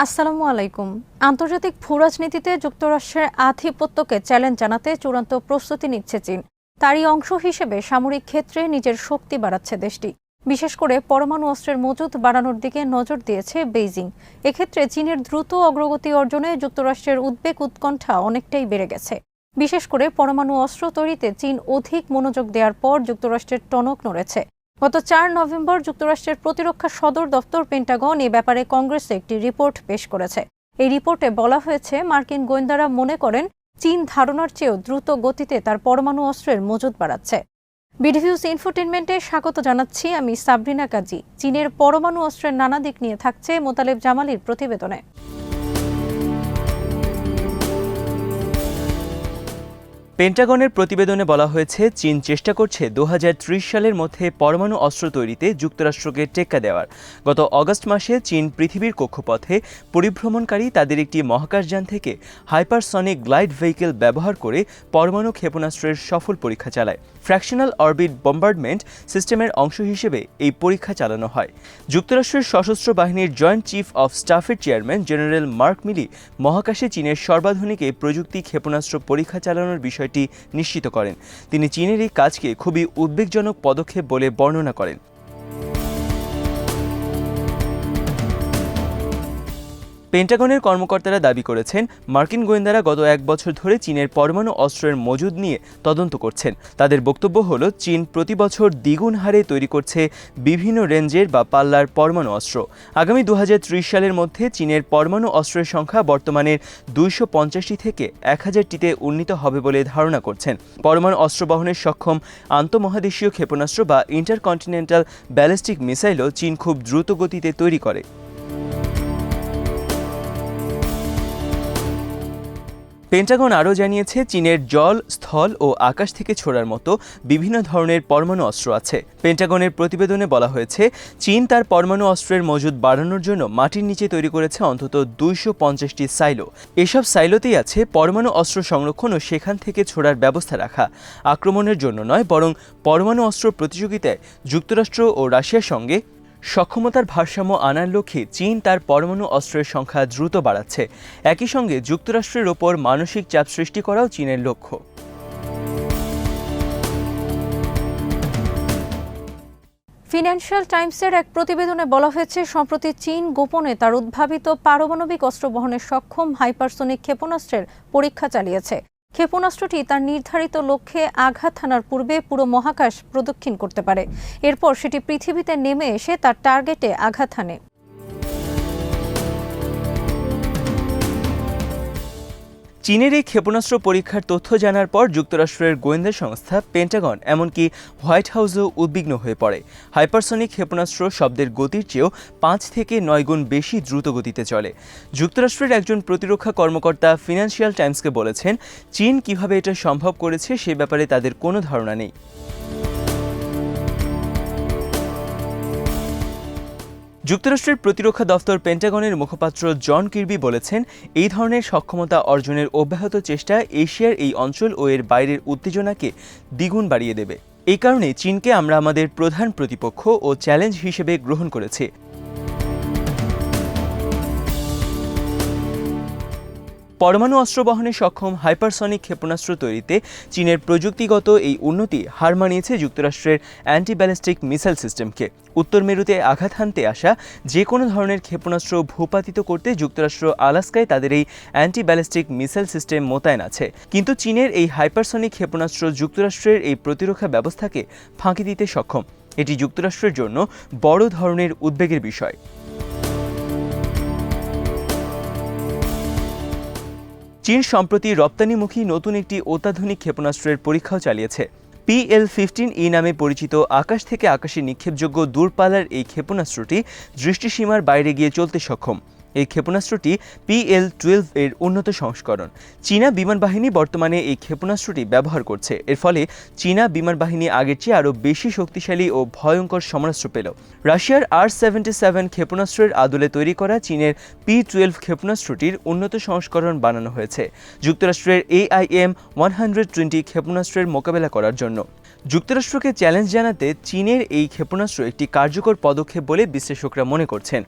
আসসালামু আলাইকুম। আন্তর্জাতিক ভূরাজনীতিতে যুক্তরাষ্ট্রের আধিপত্যকে চ্যালেঞ্জ জানাতে চূড়ান্ত প্রস্তুতি নিচ্ছে চীন। তারই অংশ হিসেবে সামরিক ক্ষেত্রে নিজের শক্তি বাড়াচ্ছে দেশটি। বিশেষ করে পরমাণু অস্ত্রের মজুত বাড়ানোর দিকে নজর দিয়েছে বেইজিং। এক্ষেত্রে চীনের দ্রুত অগ্রগতি অর্জনে যুক্তরাষ্ট্রের উদ্বেগ উৎকণ্ঠা অনেকটাই বেড়ে গেছে। বিশেষ করে পরমাণু অস্ত্র তৈরিতে চীন অধিক মনোযোগ দেওয়ার পর যুক্তরাষ্ট্রের টনক নড়েছে। গত ৪ নভেম্বর যুক্তরাষ্ট্রের প্রতিরক্ষা সদর দপ্তর পেন্টাগন এ ব্যাপারে কংগ্রেসে একটি রিপোর্ট পেশ করেছে। এই রিপোর্টে বলা হয়েছে, মার্কিন গোয়েন্দারা মনে করেন চীন ধারণার চেয়েও দ্রুত গতিতে তার পরমাণু অস্ত্রের মজুত বাড়াচ্ছে। বিডিভিউজ ইনফোটেনমেন্টে স্বাগত জানাচ্ছি, আমি সাবরিনা কাজী। চীনের পরমাণু অস্ত্রের নানা দিক নিয়ে থাকছে মোতালেব জামালির প্রতিবেদনে। পেন্টাগনের প্রতিবেদনে বলা হয়েছে, চীন চেষ্টা করছে ২০৩০ সালের মধ্যে পরমাণু অস্ত্র তৈরিতে যুক্তরাষ্ট্রকে টেক্কা দেওয়ার। গত অগস্ট মাসে চীন পৃথিবীর কক্ষপথে পরিভ্রমণকারী তাদের একটি মহাকাশযান থেকে হাইপারসনিক গ্লাইড ভেহিকেল ব্যবহার করে পরমাণু ক্ষেপণাস্ত্রের সফল পরীক্ষা চালায়। ফ্র্যাকশনাল অরবিট বম্বার্ডমেন্ট সিস্টেমের অংশ হিসেবে এই পরীক্ষা চালানো হয়। যুক্তরাষ্ট্রের সশস্ত্র বাহিনীর জয়েন্ট চিফ অফ স্টাফের চেয়ারম্যান জেনারেল মার্ক মিলি মহাকাশে চীনের সর্বাধুনিক এই প্রযুক্তি ক্ষেপণাস্ত্র পরীক্ষা চালানোর বিষয়টি নিশ্চিত করেন। তিনি চীনের এই কাজকে খুবই উদ্বেগজনক পদক্ষেপ বলে বর্ণনা করেন। পেন্টাগনের কর্মকর্তারা দাবি করেছেন, মার্কিন গোয়েন্দারা গত ১ বছর ধরে চীনের পরমাণু অস্ত্রের মজুদ নিয়ে তদন্ত করছেন। তাদের বক্তব্য হল, চীন প্রতি বছর দ্বিগুণ হারে তৈরি করছে বিভিন্ন রেঞ্জের বা পাল্লার পরমাণু অস্ত্র। আগামী ২০৩০ সালের মধ্যে চীনের পরমাণু অস্ত্রের সংখ্যা বর্তমানের ২৫০টি থেকে ১০০০টিতে উন্নীত হবে বলে ধারণা করছেন। পরমাণু অস্ত্র বহনের সক্ষম আন্তঃমহাদেশীয় ক্ষেপণাস্ত্র বা ইন্টারকন্টিনেন্টাল ব্যালিস্টিক মিসাইলও চীন খুব দ্রুত গতিতে তৈরি করে। পেন্টাগন আরও জানিয়েছে, চীনের জল, স্থল ও আকাশ থেকে ছোড়ার মতো বিভিন্ন ধরনের পরমাণু অস্ত্র আছে। পেন্টাগনের প্রতিবেদনে বলা হয়েছে, চীন তার পরমাণু অস্ত্রের মজুদ বাড়ানোর জন্য মাটির নিচে তৈরি করেছে অন্তত ২৫০টি সাইলো। এসব সাইলোতেই আছে পরমাণু অস্ত্র সংরক্ষণ ও সেখান থেকে ছোড়ার ব্যবস্থা রাখা। আক্রমণের জন্য নয়, বরং পরমাণু অস্ত্র প্রতিযোগিতায় যুক্তরাষ্ট্র ও রাশিয়ার সঙ্গে সক্ষমতার ভারসাম্য আনার লক্ষ্যে চীন তার পরমাণু অস্ত্রের সংখ্যা দ্রুত বাড়াচ্ছে। একই সঙ্গে যুক্তরাষ্ট্রের ওপর মানসিক চাপ সৃষ্টি করাও চীনের লক্ষ্য। ফিনান্সিয়াল টাইমসের এক প্রতিবেদনে বলা হয়েছে, সম্প্রতি চীন গোপনে তার উদ্ভাবিত পারমাণবিক অস্ত্র বহনে সক্ষম হাইপারসনিক ক্ষেপণাস্ত্রের পরীক্ষা চালিয়েছে। ক্ষেপণাস্ত্রটি তার নির্ধারিত লক্ষ্যে আঘাত হানার পূর্বে পুরো মহাকাশ প্রদক্ষিণ করতে পারে। এরপর সেটি পৃথিবীতে নেমে এসে তার টার্গেটে আঘাত হানে। চীনের এই ক্ষেপণাস্ত্র পরীক্ষার তথ্য জানার পর যুক্তরাষ্ট্রের গোয়েন্দা সংস্থা পেন্টাগন, এমনকি হোয়াইট হাউসও উদ্বিগ্ন হয়ে পড়ে। হাইপারসনিক ক্ষেপণাস্ত্র শব্দের গতির চেয়েও ৫ থেকে ৯ গুণ বেশি দ্রুত গতিতে চলে। যুক্তরাষ্ট্রের একজন প্রতিরক্ষা কর্মকর্তা ফিনান্সিয়াল টাইমসকে বলেছেন, চীন কিভাবে এটা সম্ভব করেছে সে ব্যাপারে তাদের কোনো ধারণা নেই। যুক্তরাষ্ট্রের প্রতিরক্ষা দফতর পেন্টাগনের মুখপাত্র জন কির্বি বলেছেন, এই ধরনের সক্ষমতা অর্জনের অব্যাহত চেষ্টা এশিয়ার এই অঞ্চল ও এর বাইরের উত্তেজনাকে দ্বিগুণ বাড়িয়ে দেবে। এই কারণে চীনকে আমরা আমাদের প্রধান প্রতিপক্ষ ও চ্যালেঞ্জ হিসেবে গ্রহণ করেছি। পরমাণু অস্ত্র বহনে সক্ষম হাইপারসনিক ক্ষেপণাস্ত্র তৈরিতে চীনের প্রযুক্তিগত এই উন্নতি হার মানিয়েছে যুক্তরাষ্ট্রের অ্যান্টি ব্যালিস্টিক মিসাইল সিস্টেমকে। উত্তর মেরুতে আঘাত হানতে আসা যে কোনো ধরনের ক্ষেপণাস্ত্র ভূপাতিত করতে যুক্তরাষ্ট্র আলাস্কায় তাদের এই অ্যান্টি ব্যালিস্টিক মিসাইল সিস্টেম মোতায়েন আছে। কিন্তু চীনের এই হাইপারসনিক ক্ষেপণাস্ত্র যুক্তরাষ্ট্রের এই প্রতিরক্ষা ব্যবস্থাকে ফাঁকি দিতে সক্ষম। এটি যুক্তরাষ্ট্রের জন্য বড় ধরনের উদ্বেগের বিষয়। চীন সম্প্রতি রপ্তানিমুখী নতুন একটি অত্যাধুনিক ক্ষেপণাস্ত্রের পরীক্ষাও চালিয়েছে। PL-15E নামে পরিচিত আকাশ থেকে আকাশে নিক্ষেপযোগ্য দূরপাল্লার এই ক্ষেপণাস্ত্রটি দৃষ্টিসীমার বাইরে গিয়ে চলতে সক্ষম। এই ক্ষেপণাস্ত্রটি PL-12 এর উন্নত সংস্করণ। চীনা বিমান বাহিনী বর্তমানে এই ক্ষেপণাস্ত্রটি ব্যবহার করছে। এর ফলে চীনা বিমান বাহিনী আগের চেয়ে আরও বেশি শক্তিশালী ও ভয়ঙ্কর সমরাস্ত্র পেল। রাশিয়ার R-77 ক্ষেপণাস্ত্রের আদলে তৈরি করা চীনের P-12 ক্ষেপণাস্ত্রটির উন্নত সংস্করণ বানানো হয়েছে যুক্তরাষ্ট্রের AIM-120 ক্ষেপণাস্ত্রের মোকাবেলা করার জন্য। যুক্তরাষ্ট্রকে চ্যালেঞ্জ জানাতে চীনের এই ক্ষেপণাস্ত্র একটি কার্যকর পদক্ষেপ বলে বিশ্লেষকরা মনে করছেন।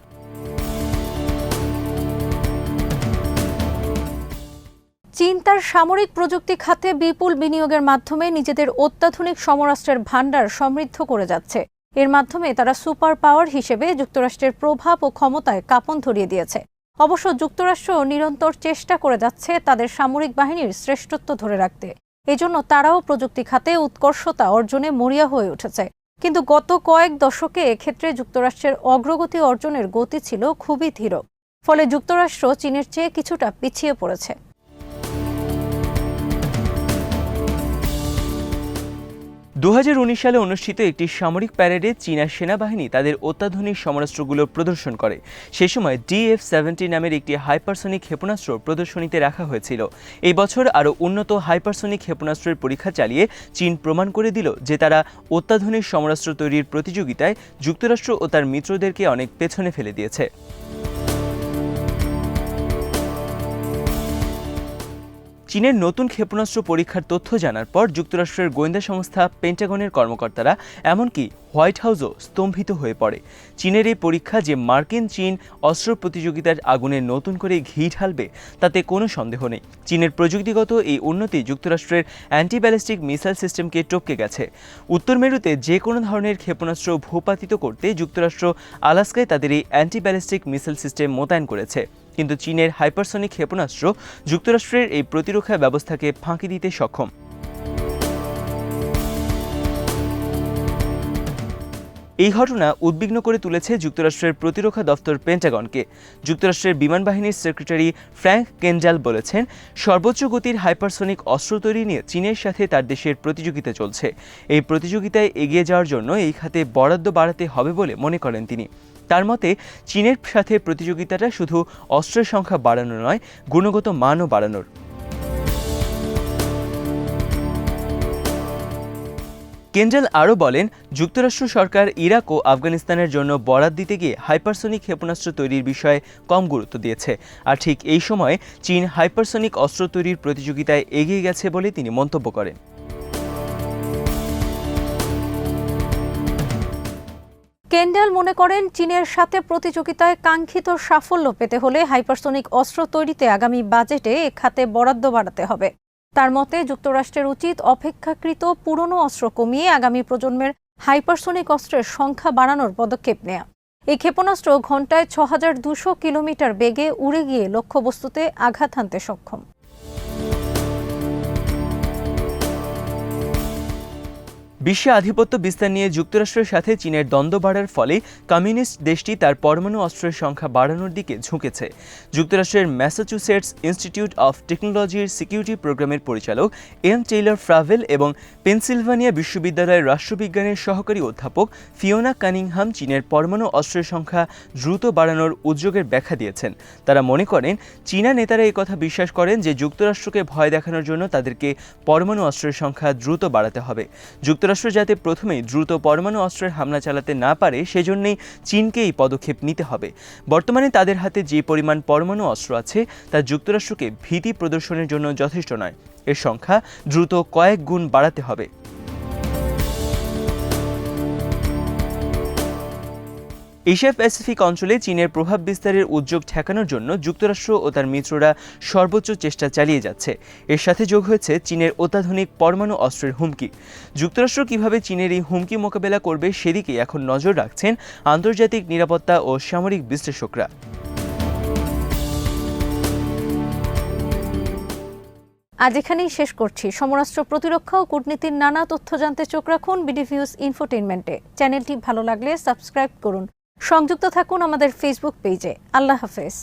চীন তার সামরিক প্রযুক্তি খাতে বিপুল বিনিয়োগের মাধ্যমে নিজেদের অত্যাধুনিক সমরাস্ত্রের ভান্ডার সমৃদ্ধ করে যাচ্ছে। এর মাধ্যমে তারা সুপার পাওয়ার হিসেবে যুক্তরাষ্ট্রের প্রভাব ও ক্ষমতায় কাঁপন ধরিয়ে দিয়েছে। অবশ্য যুক্তরাষ্ট্র নিরন্তর চেষ্টা করে যাচ্ছে তাদের সামরিক বাহিনীর শ্রেষ্ঠত্ব ধরে রাখতে। এজন্য তারাও প্রযুক্তি খাতে উৎকর্ষতা অর্জনে মরিয়া হয়ে উঠেছে। কিন্তু গত কয়েক দশকে এক্ষেত্রে যুক্তরাষ্ট্রের অগ্রগতি অর্জনের গতি ছিল খুবই ধীর। ফলে যুক্তরাষ্ট্র চীনের চেয়ে কিছুটা পিছিয়ে পড়েছে। 2019 সালে অনুষ্ঠিত একটি সামরিক প্যারেডে চীনা সেনাবাহিনী তাদের অত্যাধুনিক সমরাস্ত্রগুলো প্রদর্শন করে। সে সময় DF-70 নামের একটি হাইপারসনিক ক্ষেপণাস্ত্র প্রদর্শনীতে রাখা হয়েছিল। এই বছর আরও উন্নত হাইপারসনিক ক্ষেপণাস্ত্রের পরীক্ষা চালিয়ে চীন প্রমাণ করে দিল যে তারা অত্যাধুনিক সমরাস্ত্র তৈরির প্রতিযোগিতায় যুক্তরাষ্ট্র ও তার মিত্রদেরকে অনেক পেছনে ফেলে দিয়েছে। চীনের নতুন ক্ষেপণাস্ত্র পরীক্ষার তথ্য জানার পর যুক্তরাষ্ট্রের গোয়েন্দা সংস্থা পেন্টাগনের কর্মকর্তারা এমনকি হোয়াইট হাউসও স্তম্ভিত হয়ে পড়ে। চীনের এই পরীক্ষা যে মার্কিন চীন অস্ত্র প্রতিযোগিতার আগুনে নতুন করে ঘি ঢালবে তাতে কোনো সন্দেহ নেই। চীনের প্রযুক্তিগত এই উন্নতি যুক্তরাষ্ট্রের অ্যান্টি ব্যালিস্টিক মিসাইল সিস্টেমকে টপকে গেছে। উত্তর মেরুতে যে কোনো ধরনের ক্ষেপণাস্ত্র ভূপাতিত করতে যুক্তরাষ্ট্র আলাস্কায় তাদের এই অ্যান্টি ব্যালিস্টিক মিসাইল সিস্টেম মোতায়েন করেছে। কিন্তু চীনের হাইপারসনিক ক্ষেপণাস্ত্র যুক্তরাষ্ট্রের এই প্রতিরক্ষা ব্যবস্থাকে ফাঁকি দিতে সক্ষম। এই ঘটনা উদ্বিগ্ন করে তুলেছে যুক্তরাষ্ট্রের প্রতিরক্ষা দপ্তর পেন্টাগনকে। যুক্তরাষ্ট্রের বিমান বাহিনীর সেক্রেটারি ফ্র্যাঙ্ক কেন্ডাল বলেছেন, সর্বোচ্চ গতির হাইপারসনিক অস্ত্র তৈরি নিয়ে চীনের সাথে তার দেশের প্রতিযোগিতা চলছে। এই প্রতিযোগিতায় এগিয়ে যাওয়ার জন্য এই খাতে বরাদ্দ বাড়াতে হবে বলে মনে করেন তিনি। তার মতে চীনের সাথে প্রতিযোগিতাটা শুধু অস্ত্রের সংখ্যা বাড়ানো নয়, গুণগত মানও বাড়ানোর। কেন্ডাল আরও বলেন, যুক্তরাষ্ট্র সরকার ইরাক ও আফগানিস্তানের জন্য বরাদ দিতে গিয়ে হাইপারসনিক ক্ষেপণাস্ত্র তৈরির বিষয়ে কম গুরুত্ব দিয়েছে। আর ঠিক এই সময় চীন হাইপারসনিক অস্ত্র তৈরির প্রতিযোগিতায় এগিয়ে গেছে বলে তিনি মন্তব্য করেন। কেন্ডাল মনে করেন, চীনের সাথে প্রতিযোগিতায় কাঙ্ক্ষিত সাফল্য পেতে হলে হাইপারসনিক অস্ত্র তৈরিতে আগামী বাজেটে এ খাতে বরাদ্দ বাড়াতে হবে। তার মতে যুক্তরাষ্ট্রের উচিত অপেক্ষাকৃত পুরনো অস্ত্র কমিয়ে আগামী প্রজন্মের হাইপারসনিক অস্ত্রের সংখ্যা বাড়ানোর পদক্ষেপ নেয়া। এই ক্ষেপণাস্ত্র ঘণ্টায় 6200 কিলোমিটার বেগে উড়ে গিয়ে লক্ষ্যবস্তুতে আঘাত হানতে সক্ষম। বিশ্বে আধিপত্য বিস্তার নিয়ে যুক্তরাষ্ট্রের সাথে চীনের দ্বন্দ্ব বাড়ার ফলে কমিউনিস্ট দেশটি তার পরমাণু অস্ত্রের সংখ্যা বাড়ানোর দিকে ঝুঁকেছে। যুক্তরাষ্ট্রের ম্যাসাচুসেটস ইনস্টিটিউট অফ টেকনোলজির সিকিউরিটি প্রোগ্রামের পরিচালক এম টেইলর ফ্রাভেল এবং পেনসিলভানিয়া বিশ্ববিদ্যালয়ের রাষ্ট্রবিজ্ঞানের সহকারী অধ্যাপক ফিওনা কানিংহাম চীনের পরমাণু অস্ত্রের সংখ্যা দ্রুত বাড়ানোর উদ্যোগের ব্যাখ্যা দিয়েছেন। তারা মনে করেন, চীনা নেতারা এই কথা বিশ্বাস করেন যে যুক্তরাষ্ট্রকে ভয় দেখানোর জন্য তাদেরকে পরমাণু অস্ত্রের সংখ্যা দ্রুত বাড়াতে হবে। যুক্তরাষ্ট্র যাতে প্রথমেই দ্রুত পরমাণু অস্ত্রের হামলা চালাতে না পারে সেজন্যই চীনকে এই পদক্ষেপ নিতে হবে। বর্তমানে তাদের হাতে যে পরিমাণ পরমাণু অস্ত্র আছে তা যুক্তরাষ্ট্রকে ভীতি প্রদর্শনের জন্য যথেষ্ট নয়। এর সংখ্যা দ্রুত কয়েক গুণ বাড়াতে হবে। এশিয়া প্যাসিফিক অঞ্চলে চীনের প্রভাব বিস্তারের উদ্যোগ ঠেকানোর জন্য যুক্তরাষ্ট্র ও তার মিত্ররা সর্বোচ্চ চেষ্টা চালিয়ে যাচ্ছে। এর সাথে যোগ হয়েছে চীনের অত্যাধুনিক পরমাণু অস্ত্রের হুমকি। যুক্তরাষ্ট্র কিভাবে চীনের এই হুমকি মোকাবেলা করবে সেদিকে এখন নজর রাখছেন আন্তর্জাতিক নিরাপত্তা ও সামরিক বিশ্লেষকরা। আজ এখানেই শেষ করছি। সমরাস্ত্র প্রতিরক্ষা ও কূটনীতির নানা তথ্য জানতে চোখ রাখুন বিডিভিউজ ইনফোটেইনমেন্টে। চ্যানেলটি ভালো লাগলে সাবস্ক্রাইব করুন। সংযুক্ত থাকুন আমাদের ফেসবুক পেজে। আল্লাহ হাফেজ।